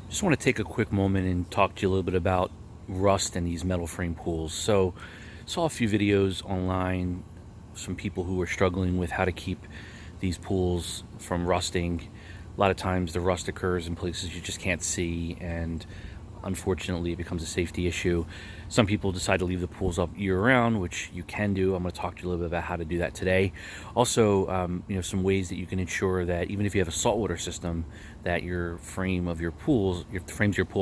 Just want to take a quick moment and talk to you a little bit about rust and these metal frame pools. So, saw a few videos online, some people who were struggling with how to keep these pools from rusting. A lot of times the rust occurs in places you just can't see, and unfortunately it becomes a safety issue. Some people decide to leave the pools up year-round, which you can do. I'm going to talk to you a little bit about how to do that today. Also, some ways that you can ensure that even if you have a saltwater system, that your frames of your pool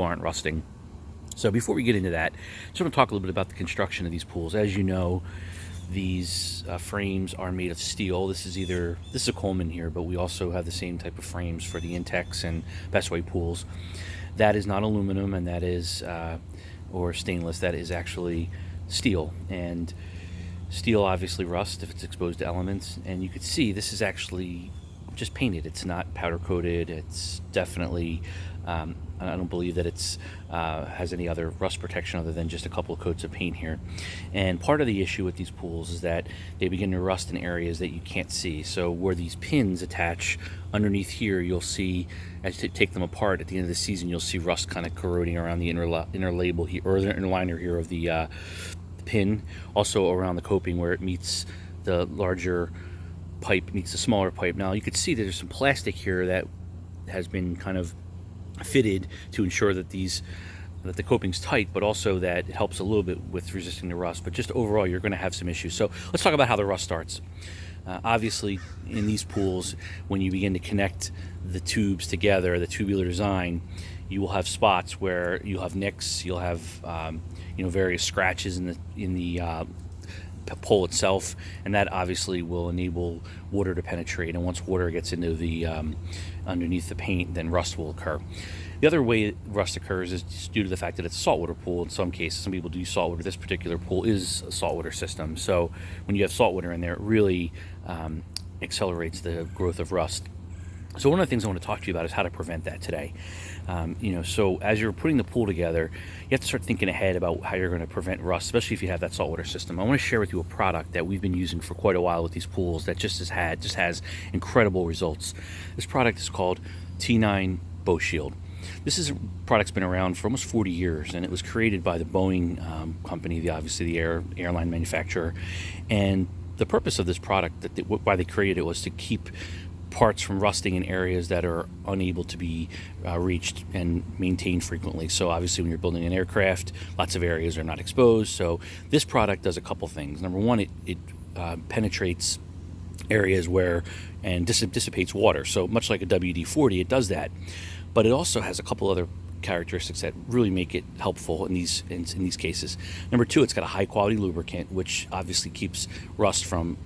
aren't rusting. So before we get into that, just want to talk a little bit about the construction of these pools. As you know, these frames are made of steel. This is a Coleman here, but we also have the same type of frames for the Intex and Bestway pools. That is not aluminum, and that is or stainless. That is actually steel, and steel obviously rusts if it's exposed to elements. And you could see this is actually just painted. It's not powder coated. It's definitely I don't believe that it's has any other rust protection other than just a couple of coats of paint here. And part of the issue with these pools is that they begin to rust in areas that you can't see. So where these pins attach underneath here, you'll see as you take them apart at the end of the season, you'll see rust kind of corroding around the inner label here, or the inner liner here of the pin. Also around the coping where it meets the larger pipe meets the smaller pipe. Now you can see that there's some plastic here that has been kind of fitted to ensure that the coping's tight, but also that it helps a little bit with resisting the rust. But just overall, you're going to have some issues. So let's talk about how the rust starts. Obviously, in these pools, when you begin to connect the tubes together, the tubular design, you will have spots where you'll have nicks, you'll have various scratches in the pole itself, and that obviously will enable water to penetrate. And once water gets into the underneath the paint, then rust will occur. The other way rust occurs is just due to the fact that it's a saltwater pool. In some cases, some people do saltwater. This particular pool is a saltwater system, so when you have saltwater in there, it really accelerates the growth of rust. So one of the things I want to talk to you about is how to prevent that today. So as you're putting the pool together, you have to start thinking ahead about how you're going to prevent rust, especially if you have that saltwater system. I want to share with you a product that we've been using for quite a while with these pools that just has incredible results. This product is called T9 Bow Shield. This is a product's been around for almost 40 years, and it was created by the Boeing company, obviously the airline manufacturer. And the purpose of this product, why they created it, was to keep parts from rusting in areas that are unable to be reached and maintained frequently. So obviously when you're building an aircraft, lots of areas are not exposed. So this product does a couple things. Number one, it penetrates areas and dissipates water. So much like a WD-40, it does that. But it also has a couple other characteristics that really make it helpful in these cases. Number two, it's got a high quality lubricant, which obviously keeps rust from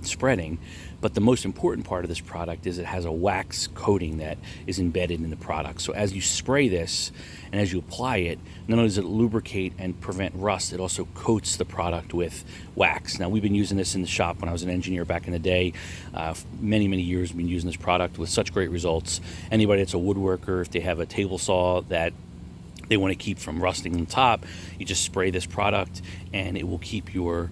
spreading. But the most important part of this product is it has a wax coating that is embedded in the product. So as you spray this and as you apply it, not only does it lubricate and prevent rust, it also coats the product with wax. Now, we've been using this in the shop when I was an engineer back in the day. Many years we've been using this product with such great results. Anybody that's a woodworker, if they have a table saw that they want to keep from rusting on top, you just spray this product and it will keep your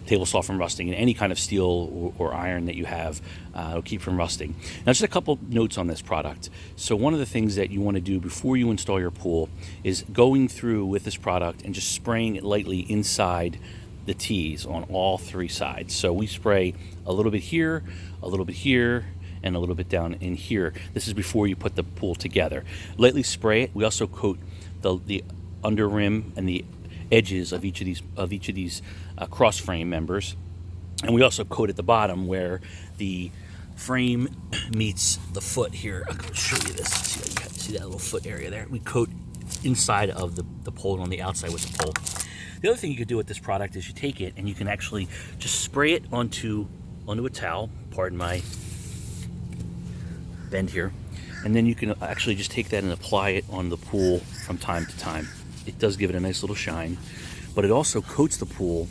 table saw from rusting, and any kind of steel or iron that you have will keep from rusting. Now, just a couple notes on this product. So one of the things that you want to do before you install your pool is going through with this product and just spraying it lightly inside the T's on all three sides. So we spray a little bit here, a little bit here, and a little bit down in here. This is before you put the pool together. Lightly spray it. We also coat the under rim and the edges of each of these cross frame members, and we also coat at the bottom where the frame meets the foot here. I'll show you this. See that little foot area there? We coat inside of the pole and on the outside with the pole. The other thing you could do with this product is you take it and you can actually just spray it onto a towel. Pardon my bend here. And then you can actually just take that and apply it on the pool from time to time. It does give it a nice little shine, but it also coats the pool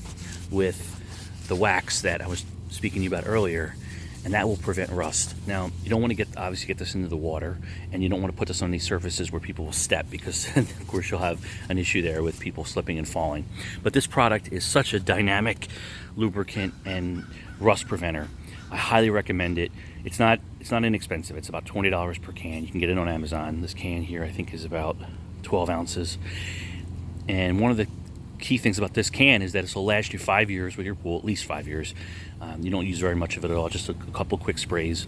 with the wax that I was speaking to you about earlier, and that will prevent rust. Now, you don't want to obviously get this into the water, and you don't want to put this on these surfaces where people will step, because of course you'll have an issue there with people slipping and falling. But this product is such a dynamic lubricant and rust preventer I highly recommend it. It's not inexpensive. It's about $20 per can. You can get it on Amazon. This can here I think is about 12 ounces. And one of the key things about this can is that it will last you 5 years with your pool, at least 5 years. You don't use very much of it at all, just a couple quick sprays.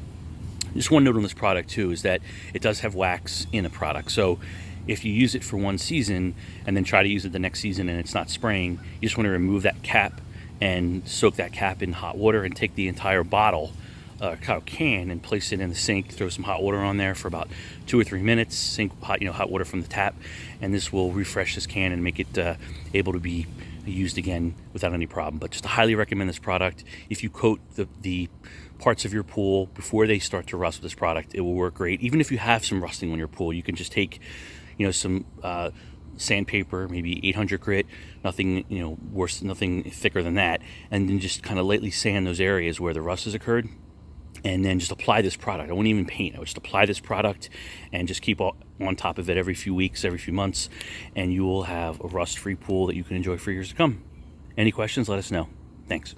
Just one note on this product too is that it does have wax in a product. So if you use it for one season and then try to use it the next season and it's not spraying, you just want to remove that cap and soak that cap in hot water and take the entire bottle, can, and place it in the sink. Throw some hot water on there for about 2 or 3 minutes. Sink hot water from the tap, and this will refresh this can and make it able to be used again without any problem. But just highly recommend this product. If you coat the parts of your pool before they start to rust with this product, it will work great. Even if you have some rusting on your pool, you can just take some sandpaper, maybe 800 grit, nothing worse, nothing thicker than that, and then just kind of lightly sand those areas where the rust has occurred, and then just apply this product. I wouldn't even paint. I would just apply this product and just keep on top of it every few weeks, every few months, and you will have a rust-free pool that you can enjoy for years to come. Any questions, let us know. Thanks.